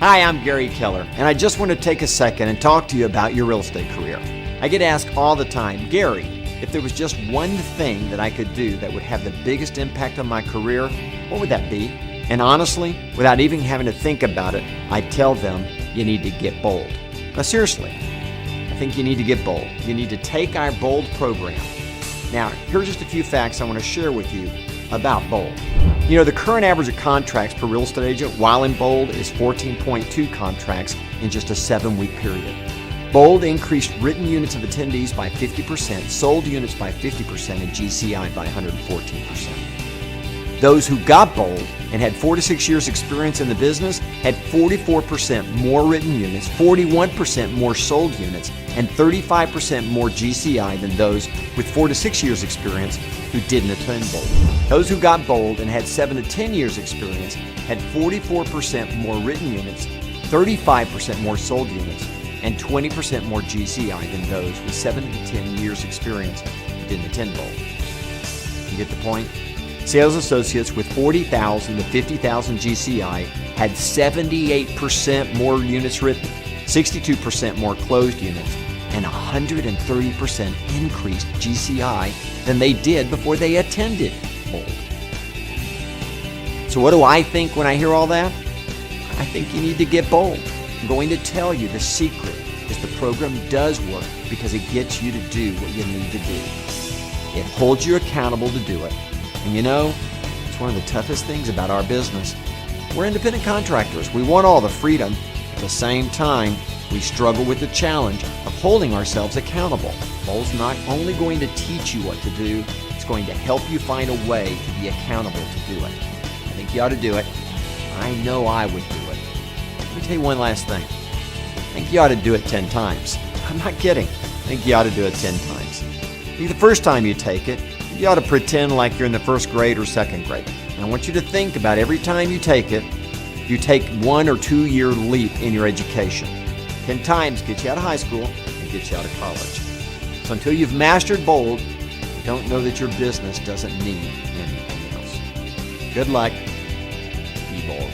Hi, I'm Gary Keller, and I just want to take a second and talk to you about your real estate career. I get asked all the time, Gary, if there was just one thing that I could do that would have the biggest impact on my career, what would that be? And honestly, without even having to think about it, I tell them, you need to get bold. Now seriously, I think you need to get bold. You need to take our BOLD program. Now, here are just a few facts I want to share with you about BOLD. You know, the current average of contracts per real estate agent while in BOLD is 14.2 contracts in just a 7-week period. BOLD increased written units of attendees by 50%, sold units by 50%, and GCI by 114%. Those who got BOLD and had 4 to 6 years experience in the business had 44% more written units, 41% more sold units, and 35% more GCI than those with 4 to 6 years experience who didn't attend BOLD. Those who got BOLD and had 7 to 10 years experience had 44% more written units, 35% more sold units, and 20% more GCI than those with 7 to 10 years experience who didn't attend BOLD. You get the point? Sales associates with 40,000 to 50,000 GCI had 78% more units written, 62% more closed units, and 130% increased GCI than they did before they attended BOLD. So what do I think when I hear all that? I think you need to get bold. I'm going to tell you the secret is the program does work because it gets you to do what you need to do. It holds you accountable to do it. And you know, it's one of the toughest things about our business. We're independent contractors. We want all the freedom. At the same time, we struggle with the challenge of holding ourselves accountable. BOLD's not only going to teach you what to do, it's going to help you find a way to be accountable to do it. I think you ought to do it. I know I would do it. Let me tell you one last thing. I think you ought to do it 10 times. I'm not kidding. I think you ought to do it 10 times. The first time you take it, you ought to pretend like you're in the first grade or second grade. And I want you to think about every time you take it, you take 1 or 2 year leap in your education. 10 times gets you out of high school and gets you out of college. So until you've mastered BOLD, don't know that your business doesn't need anything else. Good luck. Be bold.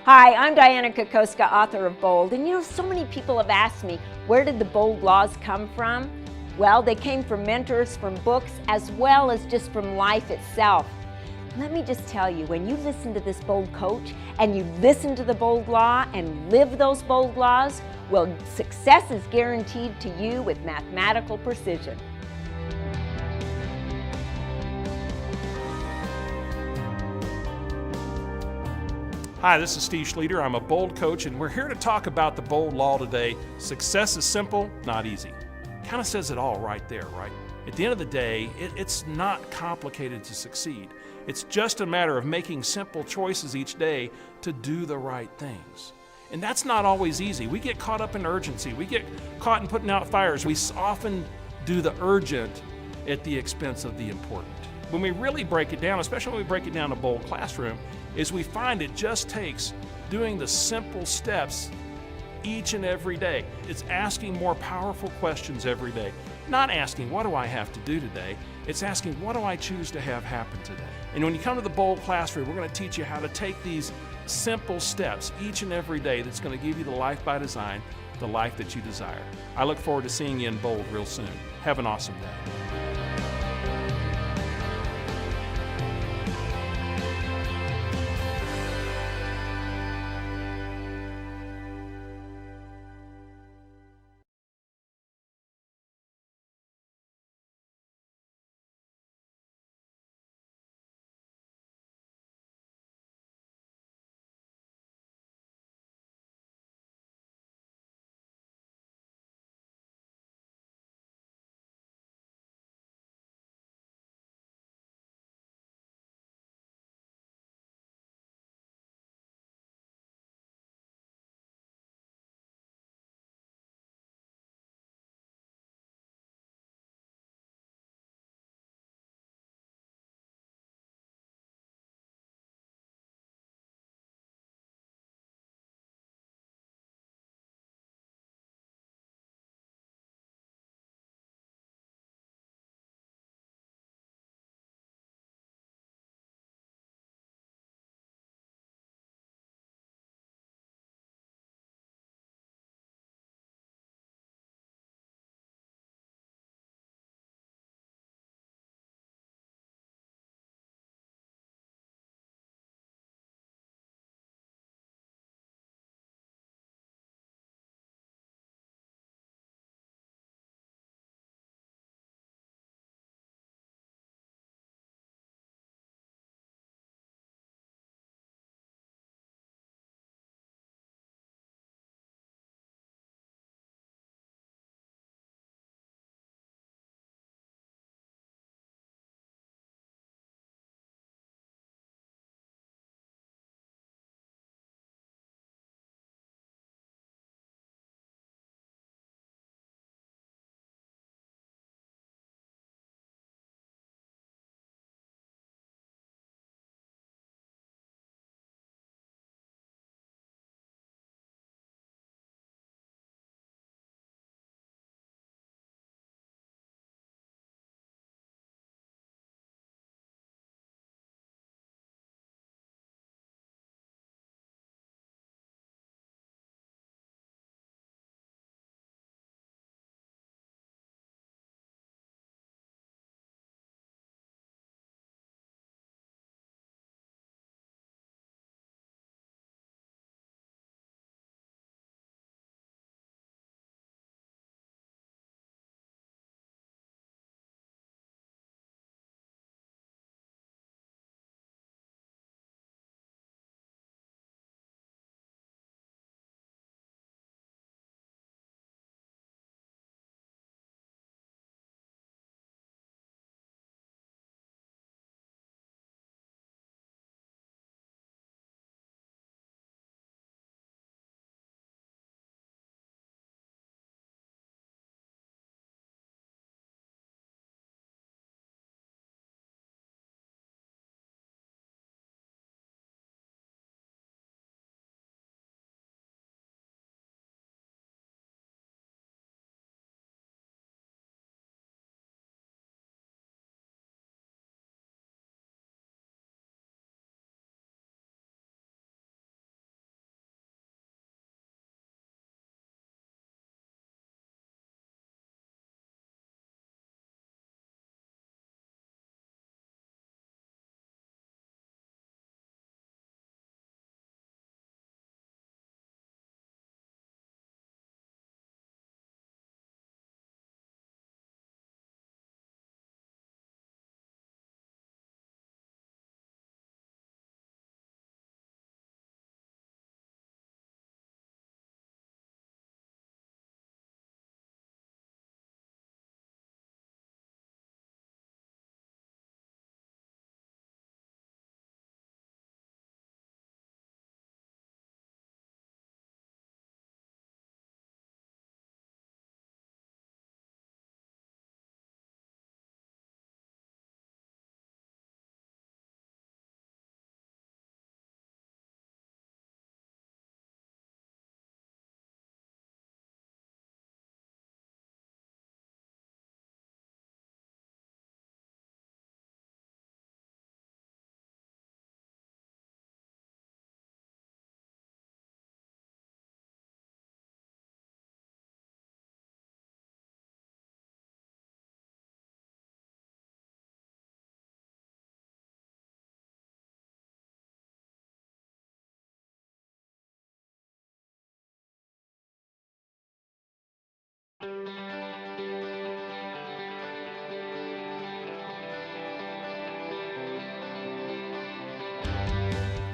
Hi, I'm Diana Kokoska, author of Bold, and so many people have asked me, where did the Bold laws come from? Well, they came from mentors, from books, as well as just from life itself. Let me just tell you, when you listen to this Bold coach and you listen to the Bold law and live those Bold laws, well, success is guaranteed to you with mathematical precision. Hi, this is Steve Schlueter. I'm a Bold coach, and we're here to talk about the Bold law today. Success is simple, not easy. Kind of says it all right there, right? At the end of the day, it's not complicated to succeed. It's just a matter of making simple choices each day to do the right things. And that's not always easy. We get caught up in urgency. We get caught in putting out fires. We often do the urgent at the expense of the important. When we really break it down, especially when we break it down to Bold Classroom, is we find it just takes doing the simple steps each and every day. It's asking more powerful questions every day. Not asking, what do I have to do today? It's asking, what do I choose to have happen today? And when you come to the Bold Classroom, we're going to teach you how to take these simple steps each and every day that's going to give you the life by design, the life that you desire. I look forward to seeing you in Bold real soon. Have an awesome day.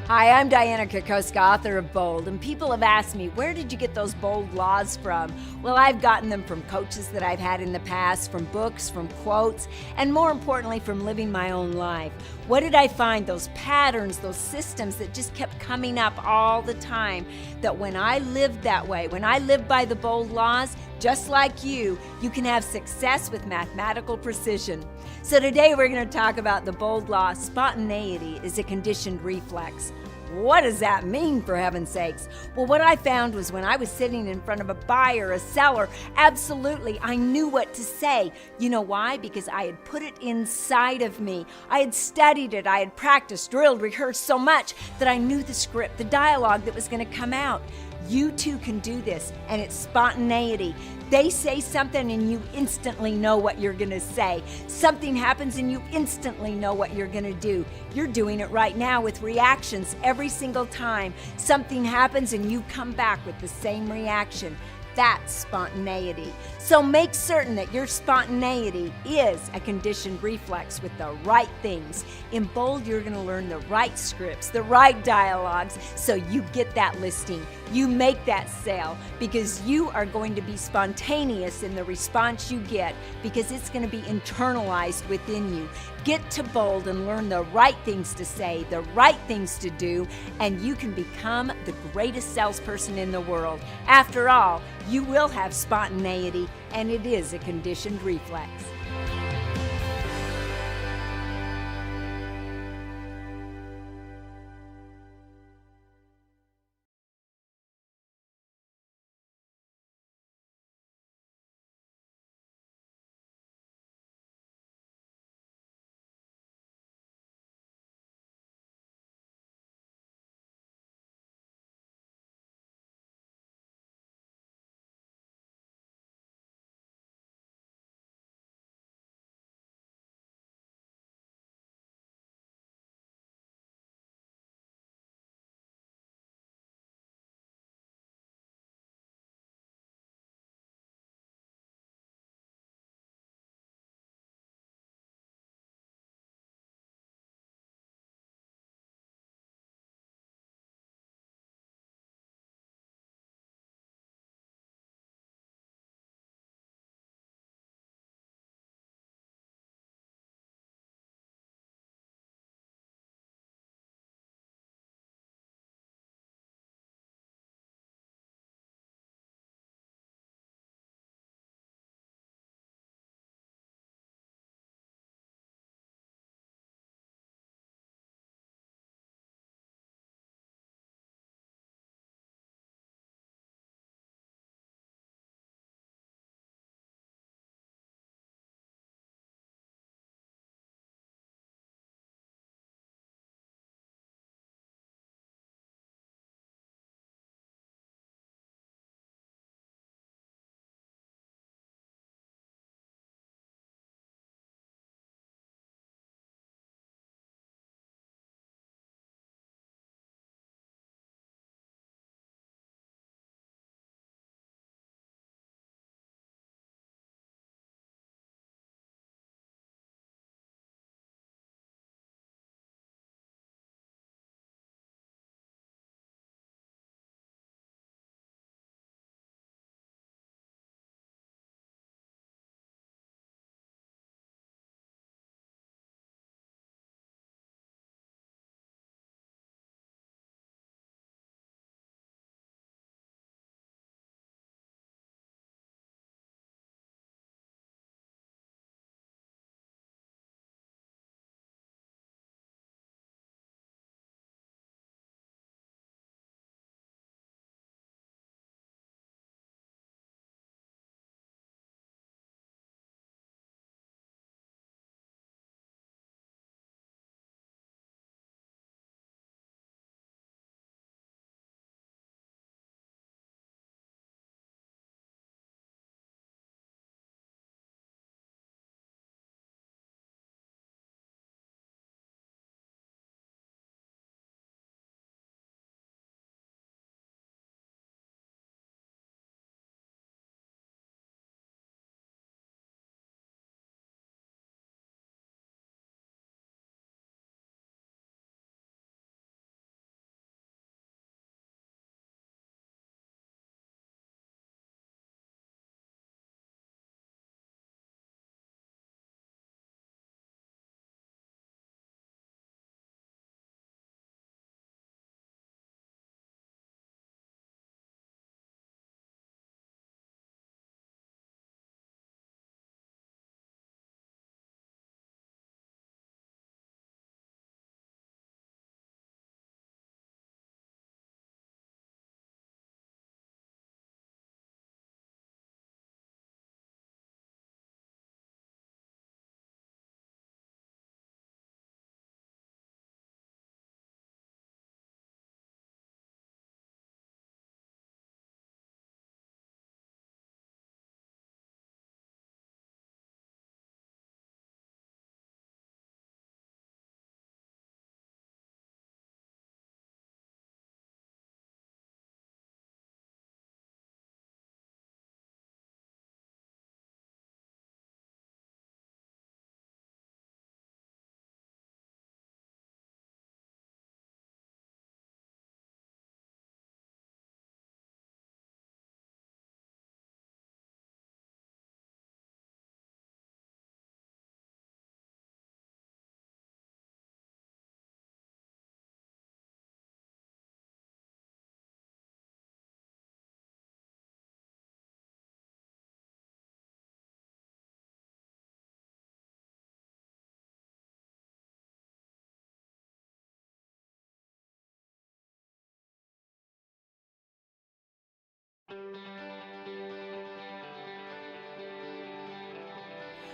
Hi, I'm Diana Kokoska, author of Bold, and people have asked me, where did you get those bold laws from? Well, I've gotten them from coaches that I've had in the past, from books, from quotes, and more importantly, from living my own life. What did I find? Those patterns, those systems that just kept coming up all the time, that when I lived that way, when I lived by the bold laws, just like you can have success with mathematical precision. So today we're going to talk about the bold law. Spontaneity is a conditioned reflex. What does that mean, for heaven's sakes? Well, what I found was when I was sitting in front of a buyer, a seller, absolutely, I knew what to say. You know why? Because I had put it inside of me. I had studied it, I had practiced, drilled, rehearsed so much that I knew the script, the dialogue that was going to come out. You too can do this, and it's spontaneity. They say something and you instantly know what you're going to say. Something happens and you instantly know what you're going to do. You're doing it right now with reactions every single time. Something happens and you come back with the same reaction. That's spontaneity. So make certain that your spontaneity is a conditioned reflex with the right things. In Bold, you're going to learn the right scripts, the right dialogues, so you get that listing. You make that sale because you are going to be spontaneous in the response you get, because it's going to be internalized within you. Get to Bold and learn the right things to say, the right things to do, and you can become the greatest salesperson in the world. After all, you will have spontaneity, and it is a conditioned reflex.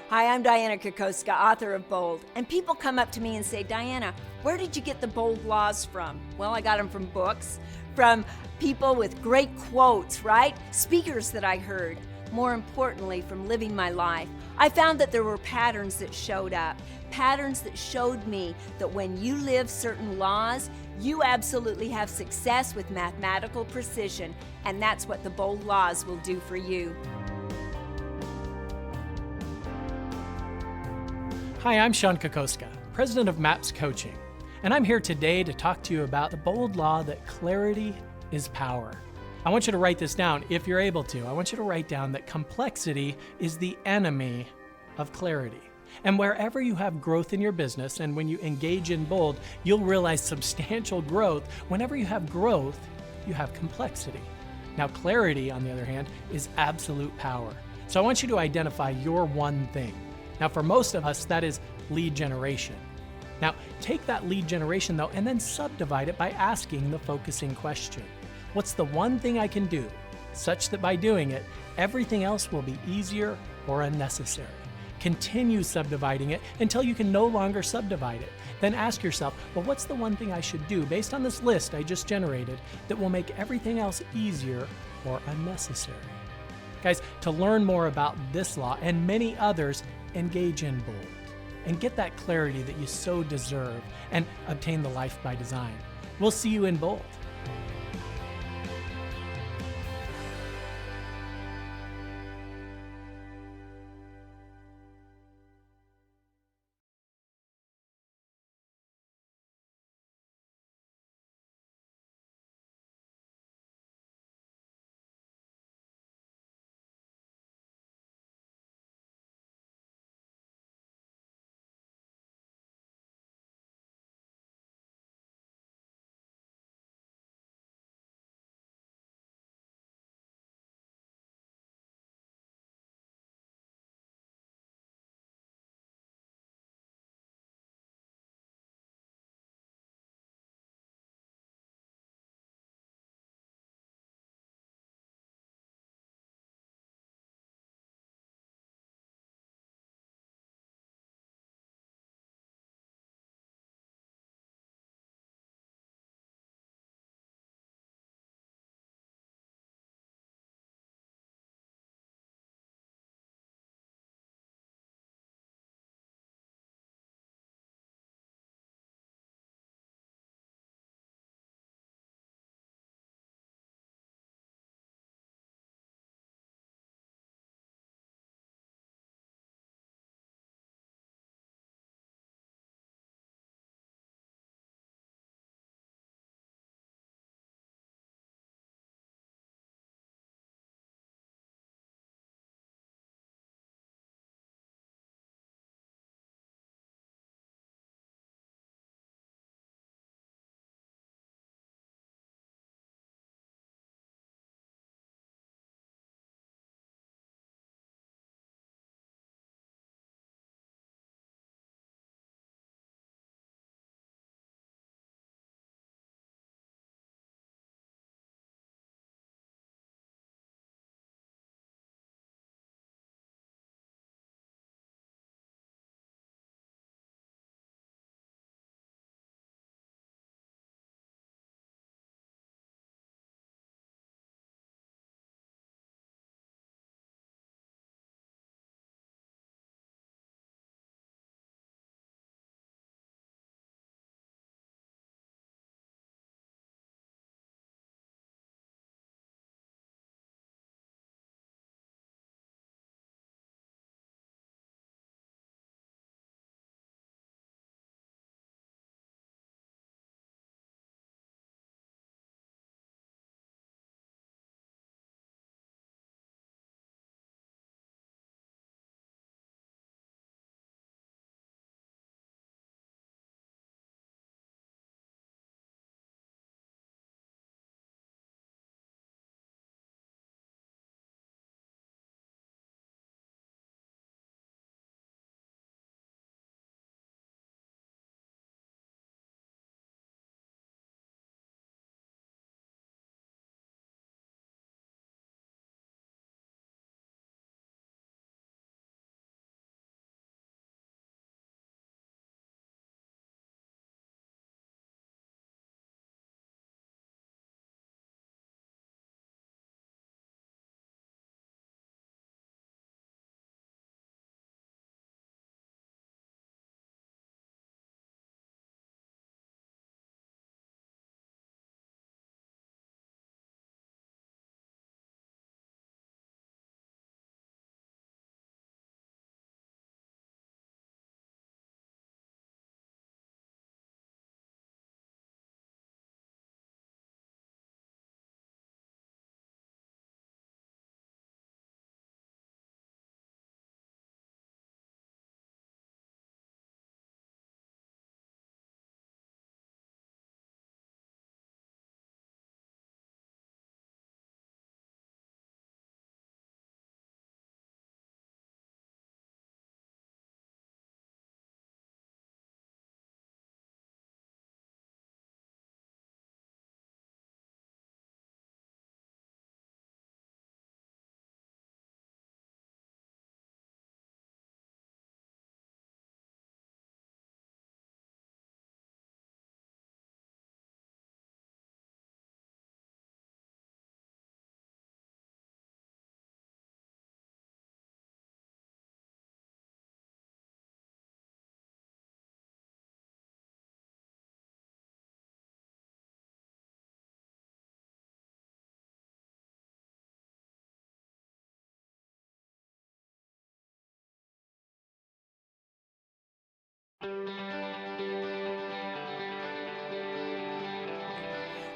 Hi, I'm Diana Kokoska, author of Bold. And people come up to me and say, Diana, where did you get the bold laws from? Well, I got them from books, from people with great quotes, right? Speakers that I heard. More importantly, from living my life. I found that there were patterns that showed up, patterns that showed me that when you live certain laws, you absolutely have success with mathematical precision. And that's what the bold laws will do for you. Hi, I'm Sean Kokoska, president of MAPS Coaching, and I'm here today to talk to you about the bold law that clarity is power. I want you to write this down if you're able to. I want you to write down that complexity is the enemy of clarity. And wherever you have growth in your business, and when you engage in bold, you'll realize substantial growth. Whenever you have growth, you have complexity. Now, clarity, on the other hand, is absolute power. So I want you to identify your one thing. Now, for most of us, that is lead generation. Now, take that lead generation, though, and then subdivide it by asking the focusing question. What's the one thing I can do such that by doing it, everything else will be easier or unnecessary? Continue subdividing it until you can no longer subdivide it. Then ask yourself, well, what's the one thing I should do based on this list I just generated that will make everything else easier or unnecessary? Guys, to learn more about this law and many others, engage in bold and get that clarity that you so deserve and obtain the life by design. We'll see you in bold.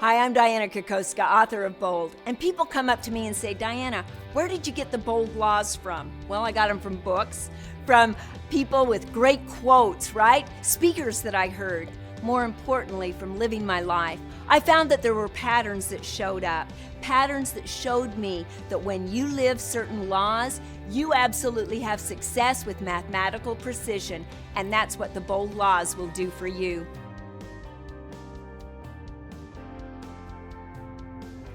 Hi, I'm Diana Kokoska, author of Bold. And people come up to me and say, Diana, where did you get the bold laws from? Well, I got them from books, from people with great quotes, right? Speakers that I heard. More importantly, from living my life. I found that there were patterns that showed up, patterns that showed me that when you live certain laws, you absolutely have success with mathematical precision, and that's what the bold laws will do for you.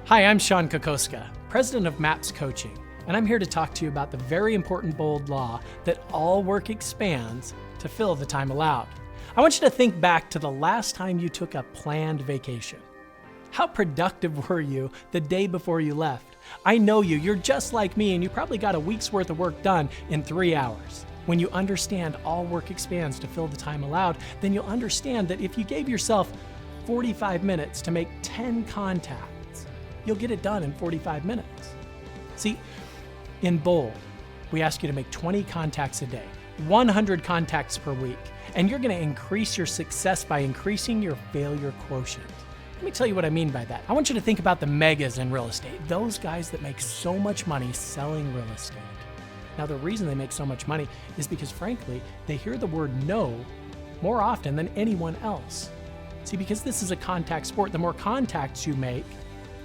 Hi, I'm Sean Kokoska, president of MAPS Coaching, and I'm here to talk to you about the very important bold law that all work expands to fill the time allowed. I want you to think back to the last time you took a planned vacation. How productive were you the day before you left? I know you, you're just like me, and you probably got a week's worth of work done in 3 hours. When you understand all work expands to fill the time allowed, then you'll understand that if you gave yourself 45 minutes to make 10 contacts, you'll get it done in 45 minutes. See, in Bold, we ask you to make 20 contacts a day, 100 contacts per week, and you're gonna increase your success by increasing your failure quotient. Let me tell you what I mean by that. I want you to think about the megas in real estate, those guys that make so much money selling real estate. Now, the reason they make so much money is because, frankly, they hear the word no more often than anyone else. See, because this is a contact sport, the more contacts you make,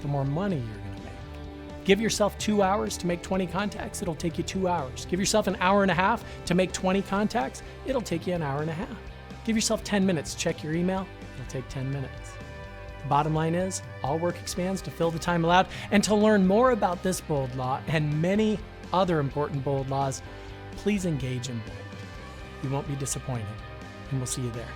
the more money you're gonna make. Give yourself 2 hours to make 20 contacts, it'll take you 2 hours. Give yourself an hour and a half to make 20 contacts, it'll take you an hour and a half. Give yourself 10 minutes to check your email, it'll take 10 minutes. The bottom line is, all work expands to fill the time allowed, and to learn more about this bold law and many other important bold laws, please engage in Bold. You won't be disappointed, and we'll see you there.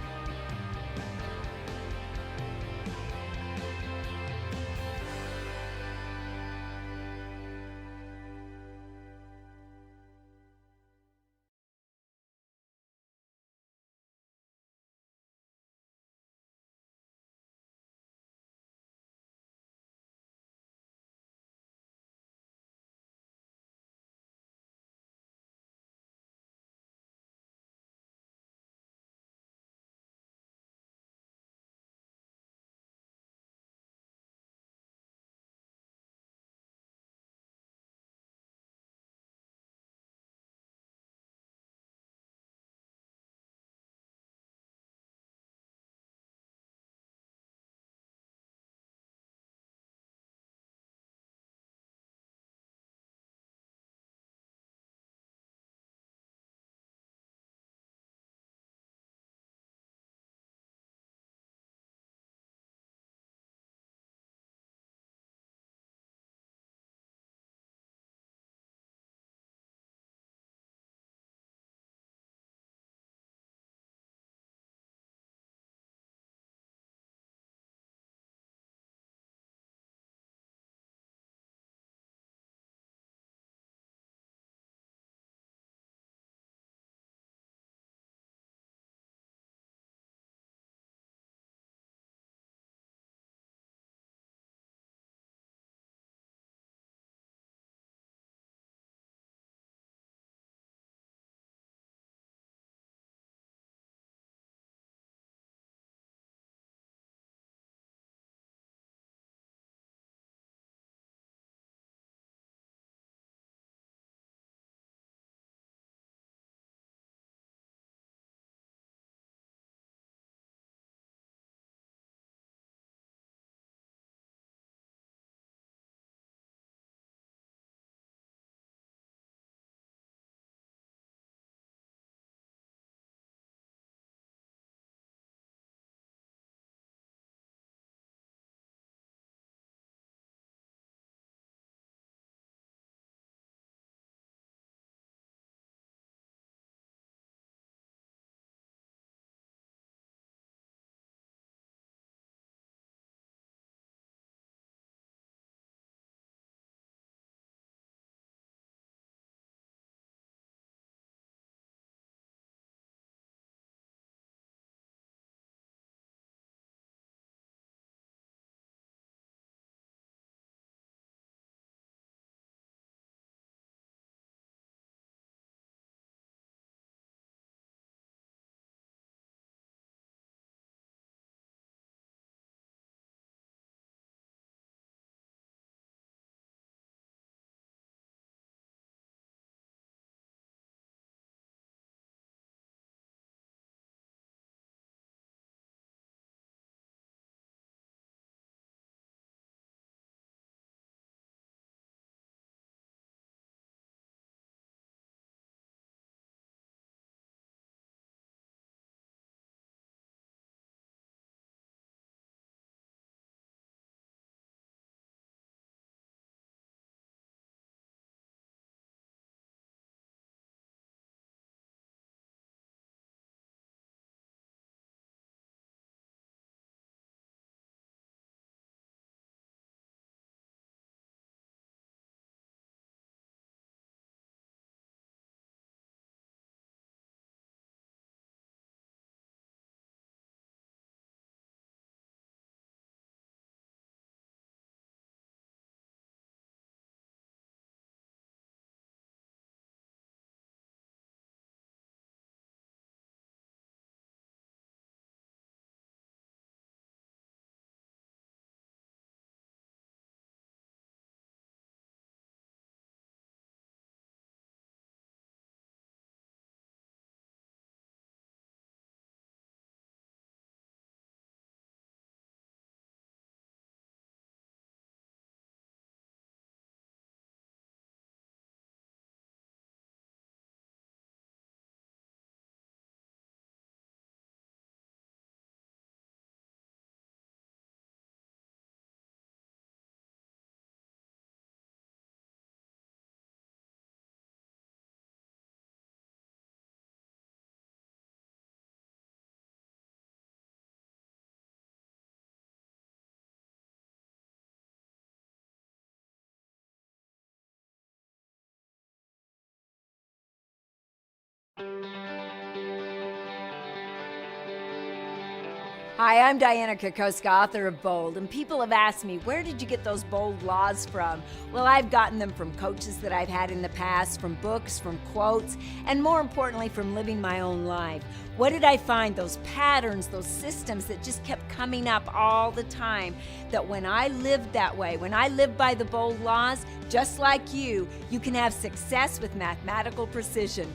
Hi, I'm Diana Kokoska, author of Bold, and people have asked me, where did you get those bold laws from? Well, I've gotten them from coaches that I've had in the past, from books, from quotes, and more importantly, from living my own life. What did I find? Those patterns, those systems that just kept coming up all the time, that when I lived that way, when I lived by the bold laws, just like you can have success with mathematical precision.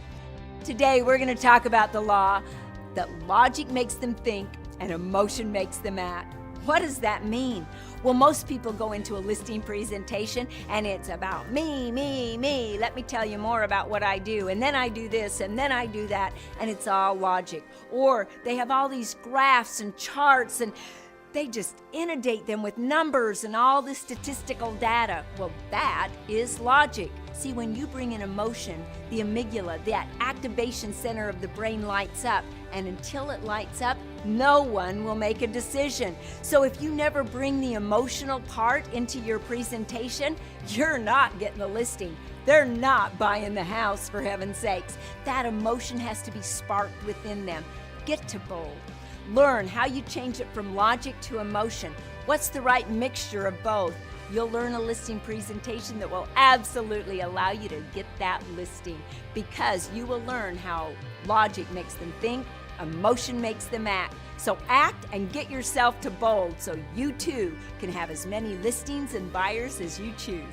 Today, we're going to talk about the law that logic makes them think and emotion makes them act. What does that mean? Well, most people go into a listing presentation and it's about me, me, me. Let me tell you more about what I do, and then I do this, and then I do that, and it's all logic. Or they have all these graphs and charts and they just inundate them with numbers and all this statistical data. Well, that is logic. See, when you bring in emotion, the amygdala, that activation center of the brain lights up, and until it lights up, no one will make a decision. So if you never bring the emotional part into your presentation, you're not getting the listing. They're not buying the house, for heaven's sakes. That emotion has to be sparked within them. Get to bold. Learn how you change it from logic to emotion. What's the right mixture of both? You'll learn a listing presentation that will absolutely allow you to get that listing, because you will learn how logic makes them think, emotion makes them act. So act and get yourself to bold so you too can have as many listings and buyers as you choose.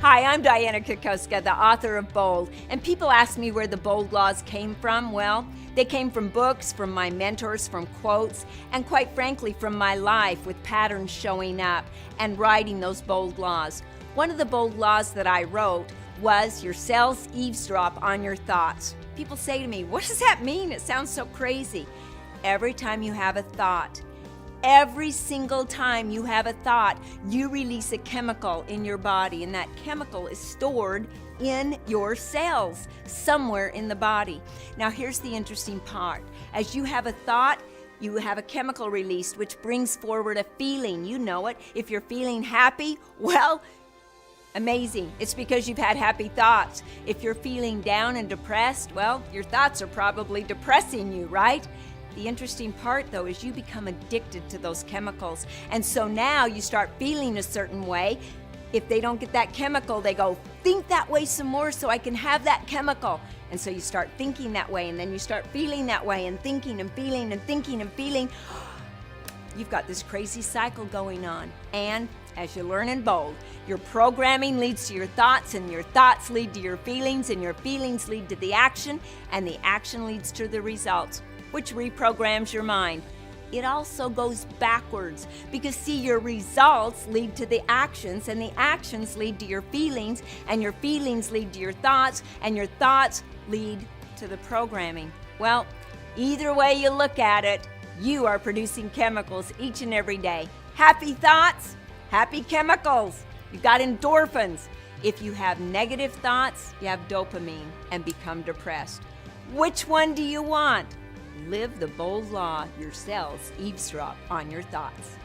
Hi, I'm Diana Kokoska, the author of Bold, and people ask me where the Bold Laws came from. Well, they came from books, from my mentors, from quotes, and quite frankly, from my life with patterns showing up and writing those Bold Laws. One of the Bold Laws that I wrote was your cells eavesdrop on your thoughts. People say to me, what does that mean? It sounds so crazy. Every time you have a thought, every single time you have a thought, you release a chemical in your body, and that chemical is stored in your cells somewhere in the body. Now, here's the interesting part. As you have a thought, you have a chemical released, which brings forward a feeling. You know it. If you're feeling happy, well, amazing. It's because you've had happy thoughts. If you're feeling down and depressed, well, your thoughts are probably depressing you, right? The interesting part, though, is you become addicted to those chemicals. And so now you start feeling a certain way. If they don't get that chemical, they go, think that way some more so I can have that chemical. And so you start thinking that way, and then you start feeling that way, and thinking and feeling and thinking and feeling. You've got this crazy cycle going on. And as you learn in Bold, your programming leads to your thoughts, and your thoughts lead to your feelings, and your feelings lead to the action, and the action leads to the results, which reprograms your mind. It also goes backwards because, see, your results lead to the actions, and the actions lead to your feelings, and your feelings lead to your thoughts, and your thoughts lead to the programming. Well, either way you look at it, you are producing chemicals each and every day. Happy thoughts, happy chemicals. You've got endorphins. If you have negative thoughts, you have dopamine and become depressed. Which one do you want? Live the Bold Law. Your cells eavesdrop on your thoughts.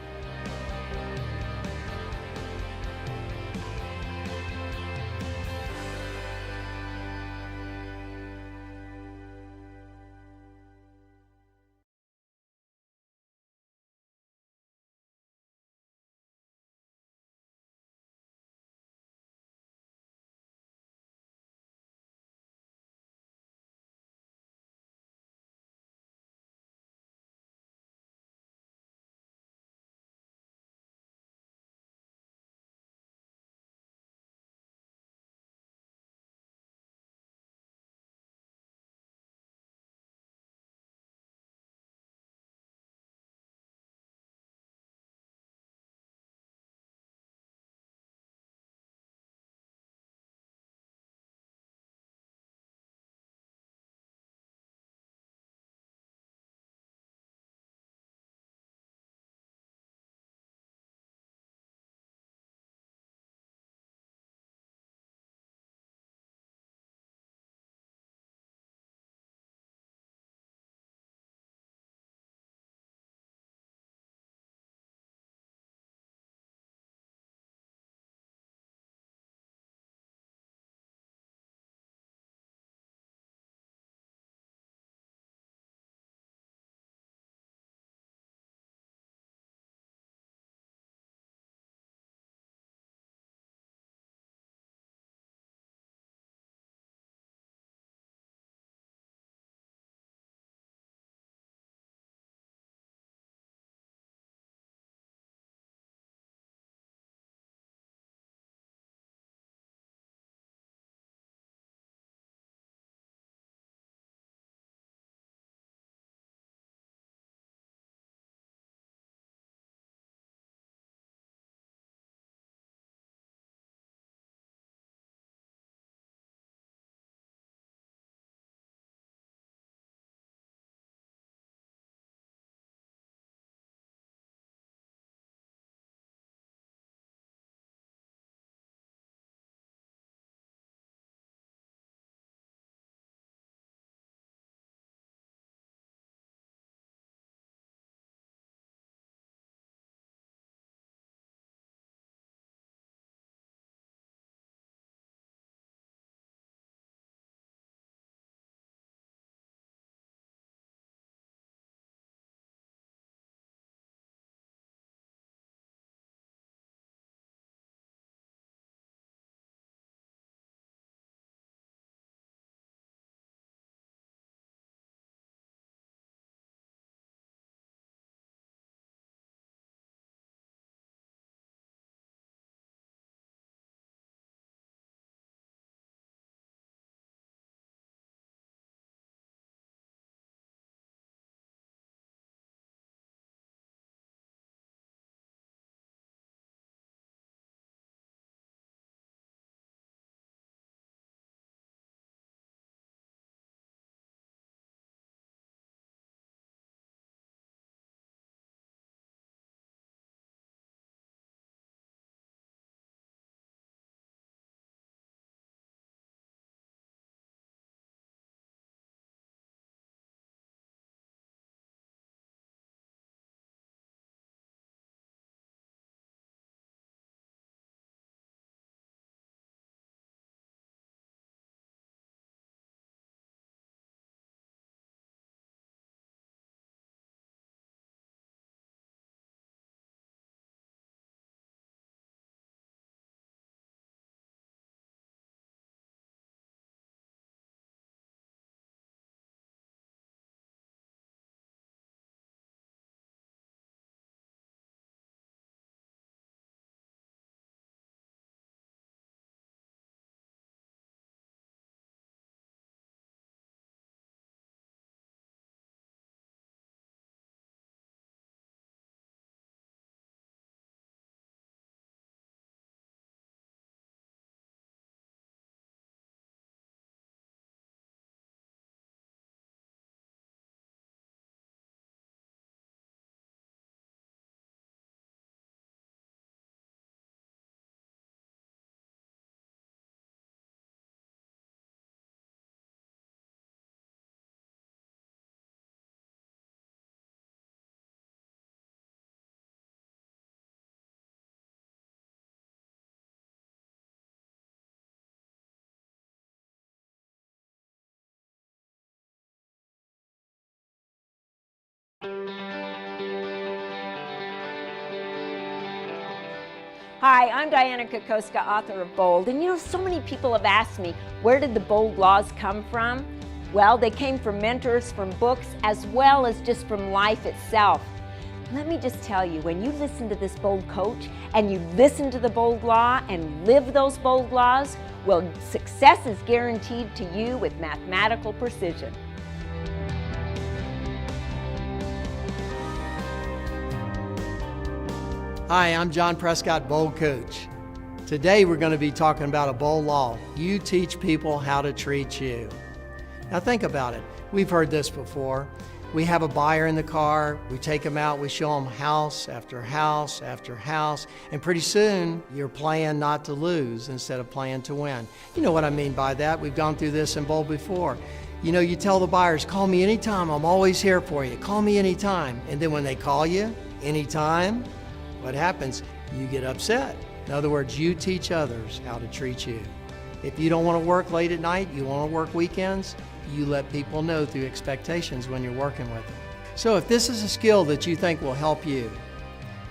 Hi, I'm Diana Kokoska, author of Bold. And so many people have asked me, where did the Bold laws come from? Well, they came from mentors, from books, as well as just from life itself. Let me just tell you, when you listen to this Bold coach and you listen to the Bold law and live those Bold laws, well, success is guaranteed to you with mathematical precision. Hi, I'm John Prescott, Bold Coach. Today we're going to be talking about a bold law. You teach people how to treat you. Now think about it. We've heard this before. We have a buyer in the car, we take them out, we show them house after house after house, and pretty soon you're playing not to lose instead of playing to win. You know what I mean by that. We've gone through this in Bold before. You tell the buyers, call me anytime, I'm always here for you. Call me anytime. And then when they call you, anytime, what happens? You get upset. In other words, you teach others how to treat you. If you don't want to work late at night, you want to work weekends, you let people know through expectations when you're working with them. So if this is a skill that you think will help you,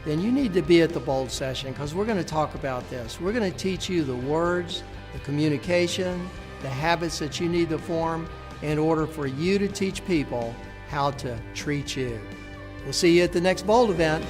then you need to be at the Bold session because we're going to talk about this. We're going to teach you the words, the communication, the habits that you need to form in order for you to teach people how to treat you. We'll see you at the next Bold event.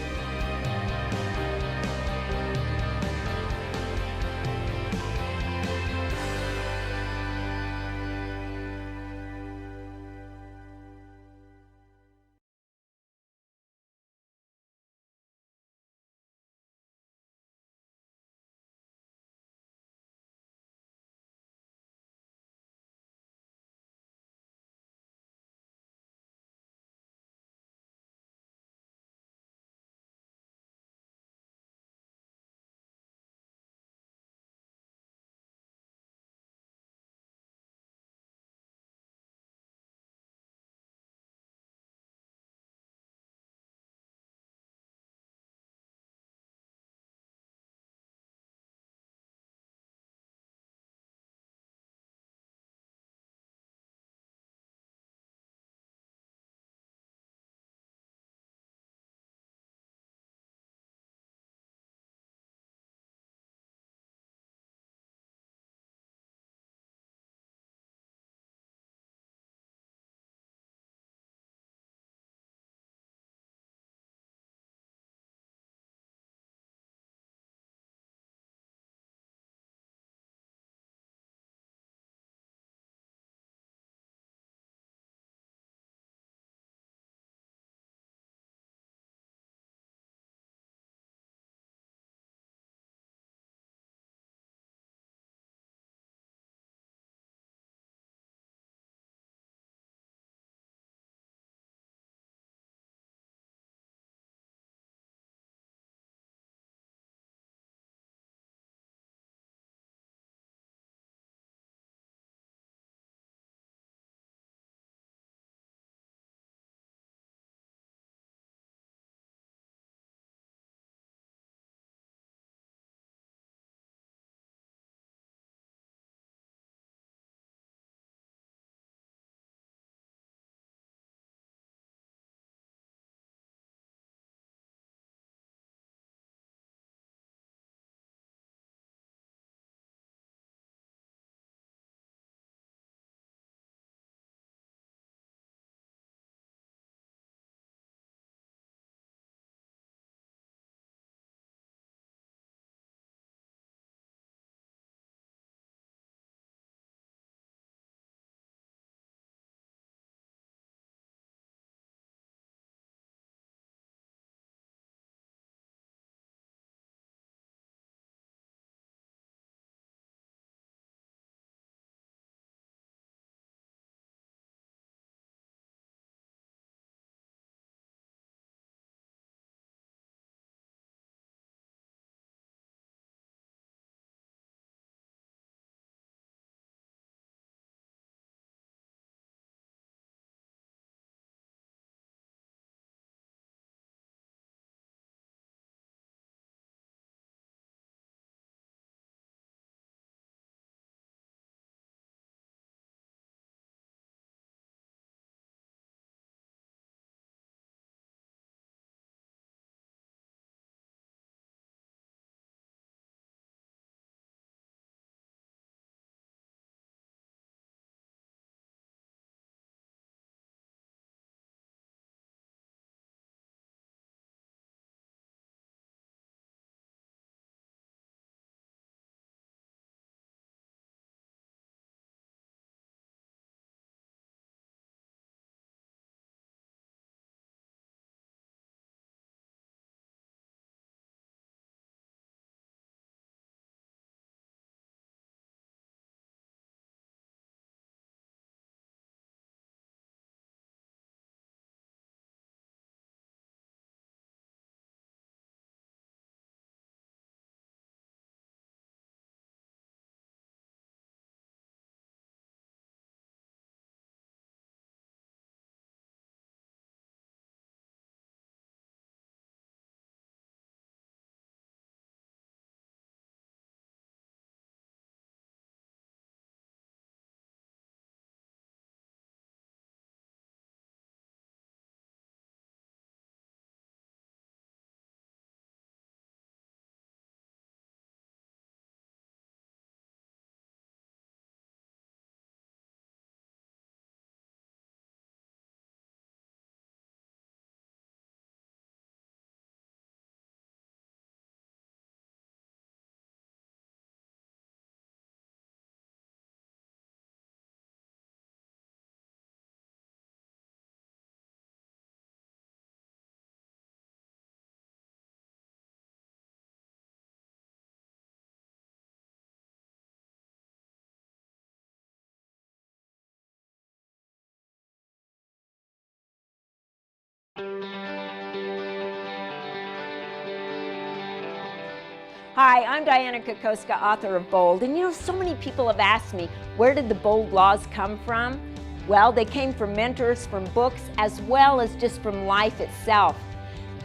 Hi, I'm Diana Kokoska, author of Bold. And so many people have asked me, where did the Bold laws come from? Well, they came from mentors, from books, as well as just from life itself.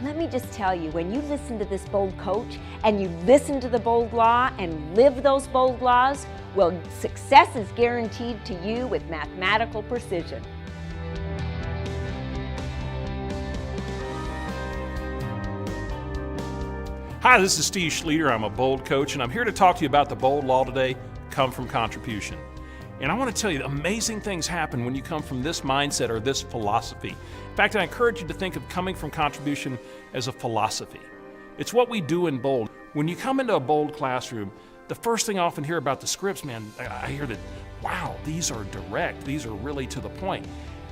Let me just tell you, when you listen to this Bold coach and you listen to the Bold law and live those Bold laws, well, success is guaranteed to you with mathematical precision. Hi, this is Steve Schlueter. I'm a Bold coach, and I'm here to talk to you about the Bold law today, come from contribution. And I want to tell you, amazing things happen when you come from this mindset or this philosophy. In fact, I encourage you to think of coming from contribution as a philosophy. It's what we do in Bold. When you come into a Bold classroom, the first thing I often hear about the scripts, man, I hear that, wow, these are direct, these are really to the point.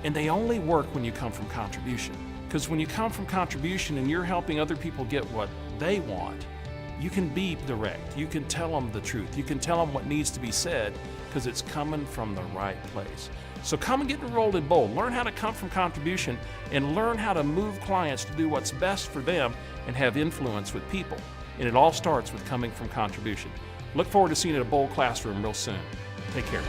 And they only work when you come from contribution. Because when you come from contribution and you're helping other people get what they want, you can be direct. You can tell them the truth. You can tell them what needs to be said because it's coming from the right place. So come and get enrolled in Bold. Learn how to come from contribution and learn how to move clients to do what's best for them and have influence with people. And it all starts with coming from contribution. Look forward to seeing you at a Bold classroom real soon. Take care.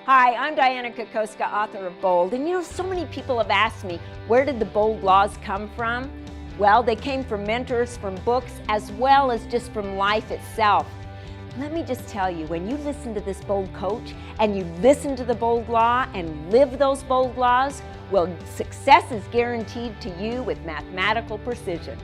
Hi, I'm Diana Kokoska, author of Bold. And so many people have asked me, where did the Bold laws come from? Well, they came from mentors, from books, as well as just from life itself. Let me just tell you, when you listen to this Bold coach and you listen to the Bold law and live those Bold laws, well, success is guaranteed to you with mathematical precision.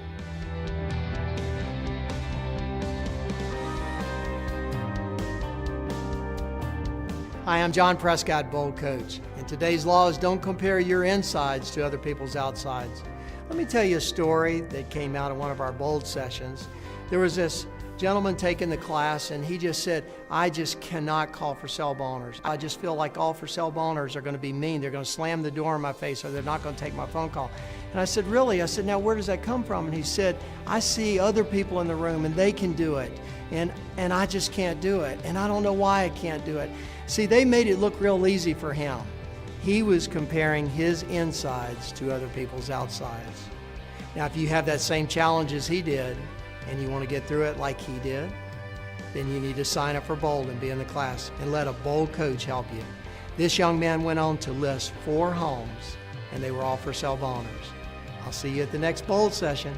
Hi, I'm John Prescott, Bold Coach. And today's law is don't compare your insides to other people's outsides. Let me tell you a story that came out of one of our Bold sessions. There was this gentleman taking the class and he just said, I just cannot call for cell boners. I just feel like all for cell boners are going to be mean. They're going to slam the door in my face or they're not going to take my phone call. And I said, really? I said, now where does that come from? And he said, I see other people in the room and they can do it. And I just can't do it. And I don't know why I can't do it. See, they made it look real easy for him. He was comparing his insides to other people's outsides. Now, if you have that same challenge as he did, and you want to get through it like he did, then you need to sign up for Bold and be in the class and let a Bold coach help you. This young man went on to list 4 homes, and they were all for sale boners. I'll see you at the next Bold session.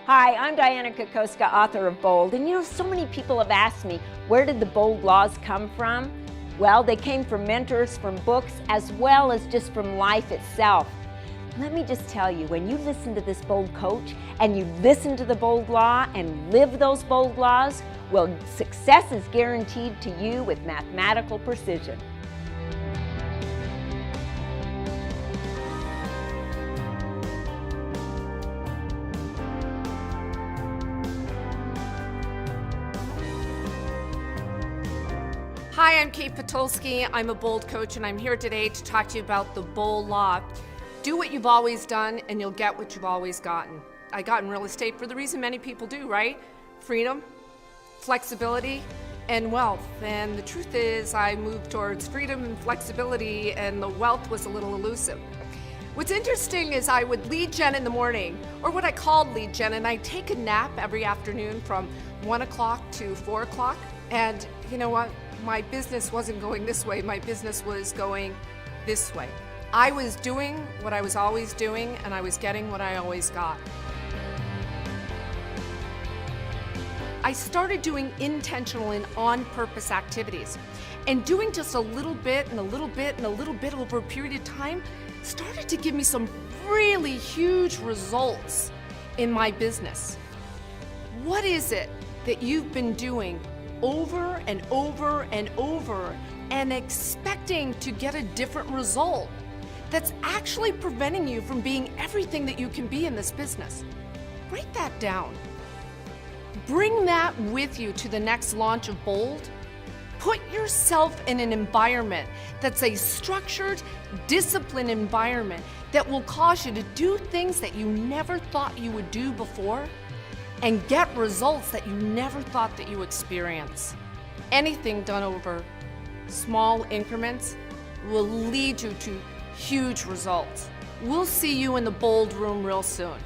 Hi, I'm Diana Kokoska, author of Bold. And so many people have asked me, where did the Bold laws come from? Well, they came from mentors, from books, as well as just from life itself. Let me just tell you, when you listen to this Bold coach and you listen to the Bold law and live those Bold laws, well, success is guaranteed to you with mathematical precision. Hi, I'm Kate Patulski. I'm a Bold coach, and I'm here today to talk to you about the Bold law. Do what you've always done, and you'll get what you've always gotten. I got in real estate for the reason many people do, right? Freedom, flexibility, and wealth. And the truth is, I moved towards freedom and flexibility, and the wealth was a little elusive. What's interesting is I would lead gen in the morning, or what I called lead gen, and I'd take a nap every afternoon from 1 o'clock to 4 o'clock. And you know what? My business wasn't going this way, my business was going this way. I was doing what I was always doing, and I was getting what I always got. I started doing intentional and on-purpose activities, and doing just a little bit and a little bit and a little bit over a period of time started to give me some really huge results in my business. What is it that you've been doing over and over and over and expecting to get a different result that's actually preventing you from being everything that you can be in this business? Write that down. Bring that with you to the next launch of Bold. Put yourself in an environment that's a structured, disciplined environment that will cause you to do things that you never thought you would do before, and get results that you never thought that you experience. Anything done over small increments will lead you to huge results. We'll see you in the Bold room real soon.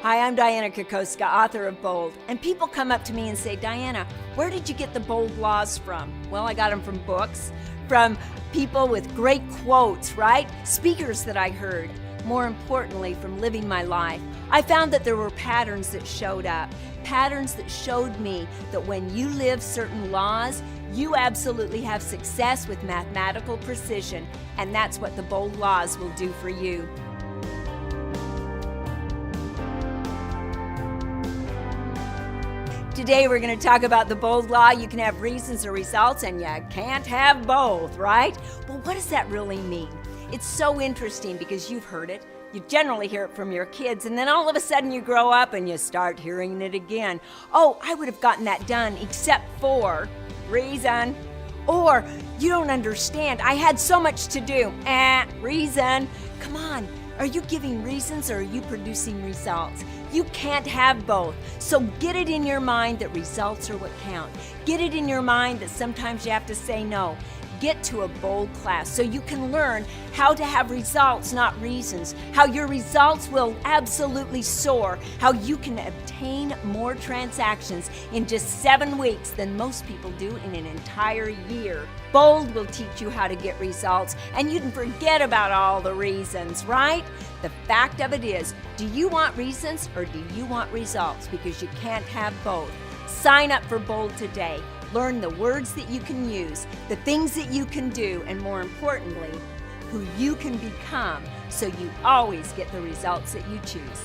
Hi, I'm Diana Kokoska, author of Bold. And people come up to me and say, Diana, where did you get the bold laws from? Well, I got them from books, from people with great quotes, right? Speakers that I heard. More importantly, from living my life. I found that there were patterns that showed up, patterns that showed me that when you live certain laws, you absolutely have success with mathematical precision, and that's what the bold laws will do for you. Today we're going to talk about the bold law. You can have reasons or results, and you can't have both, right? Well, what does that really mean? It's so interesting because you've heard it. You generally hear it from your kids, and then all of a sudden you grow up and you start hearing it again. Oh, I would have gotten that done except for reason. Or, you don't understand. I had so much to do. Reason. Come on. Are you giving reasons or are you producing results? You can't have both. So get it in your mind that results are what count. Get it in your mind that sometimes you have to say no. Get to a bold class so you can learn how to have results, not reasons. How your results will absolutely soar. How you can obtain more transactions in just 7 weeks than most people do in an entire year. Bold will teach you how to get results, and you can forget about all the reasons, right? The fact of it is, do you want reasons or do you want results? Because you can't have both. Sign up for Bold today. Learn the words that you can use, the things that you can do, and more importantly, who you can become so you always get the results that you choose.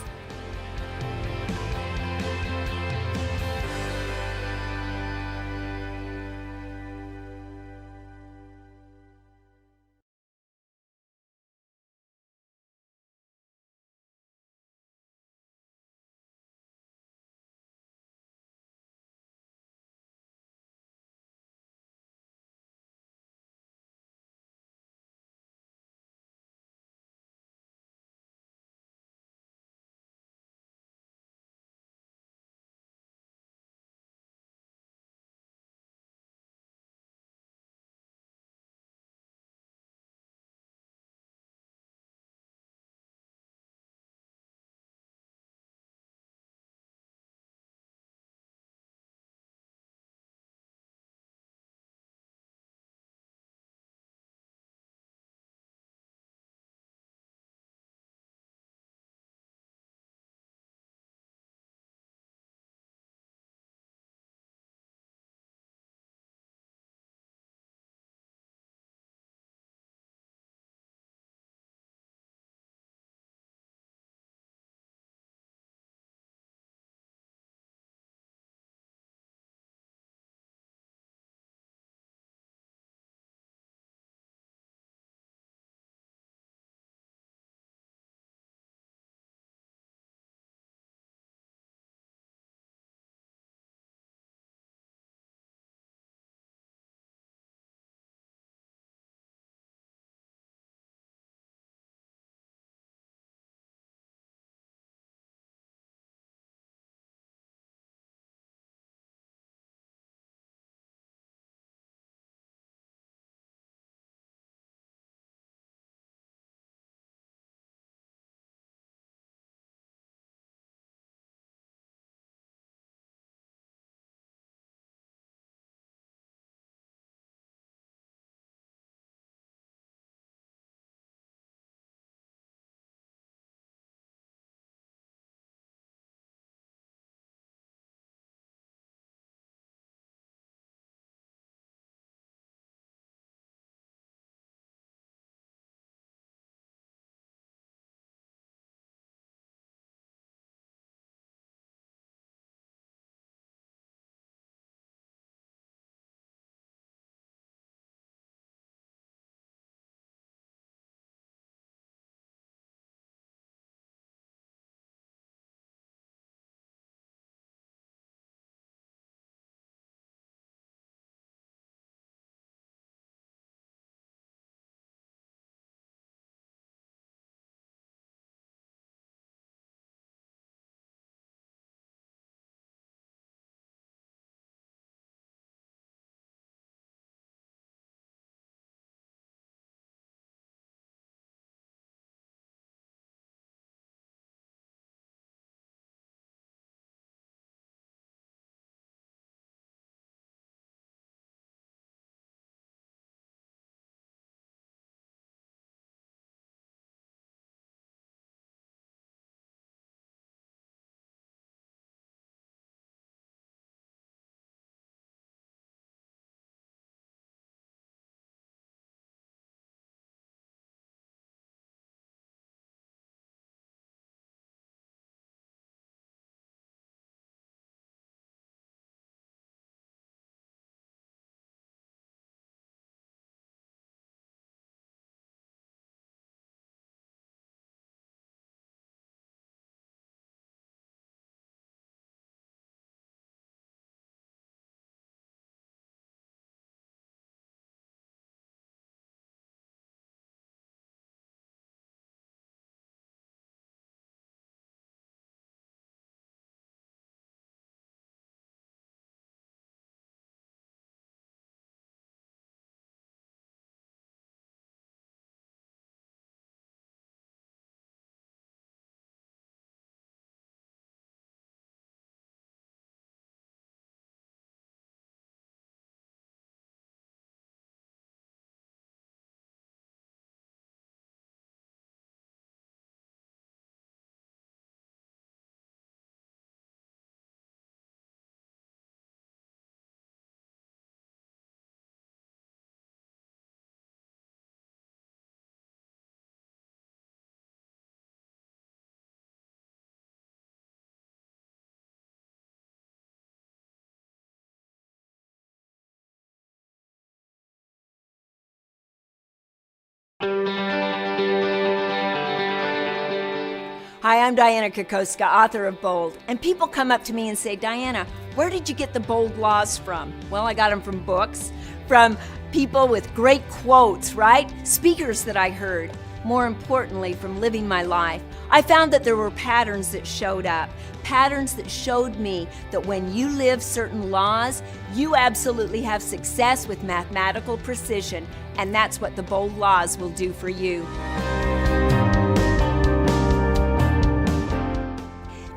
Hi, I'm Diana Kokoska, author of Bold. And people come up to me and say, Diana, where did you get the bold laws from? Well, I got them from books, from people with great quotes, right? Speakers that I heard. More importantly, from living my life. I found that there were patterns that showed up. Patterns that showed me that when you live certain laws, you absolutely have success with mathematical precision. And that's what the bold laws will do for you.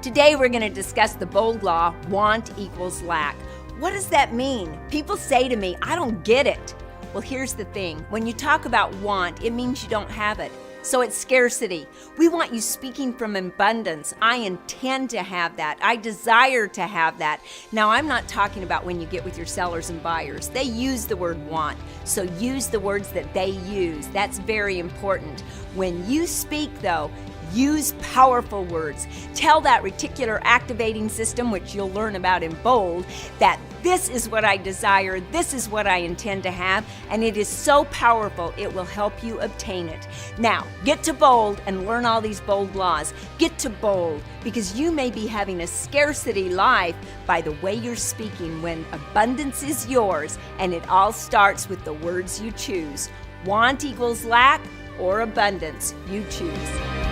Today we're going to discuss the bold law, want equals lack. What does that mean? People say to me, I don't get it. Well, here's the thing. When you talk about want, it means you don't have it. So it's scarcity. We want you speaking from abundance. I intend to have that. I desire to have that. Now, I'm not talking about when you get with your sellers and buyers. They use the word want. So use the words that they use. That's very important. When you speak, though, use powerful words. Tell that reticular activating system, which you'll learn about in Bold, that this is what I desire, this is what I intend to have, and it is so powerful it will help you obtain it. Now, get to Bold and learn all these bold laws. Get to Bold, because you may be having a scarcity life by the way you're speaking when abundance is yours, and it all starts with the words you choose. Want equals lack or abundance, you choose.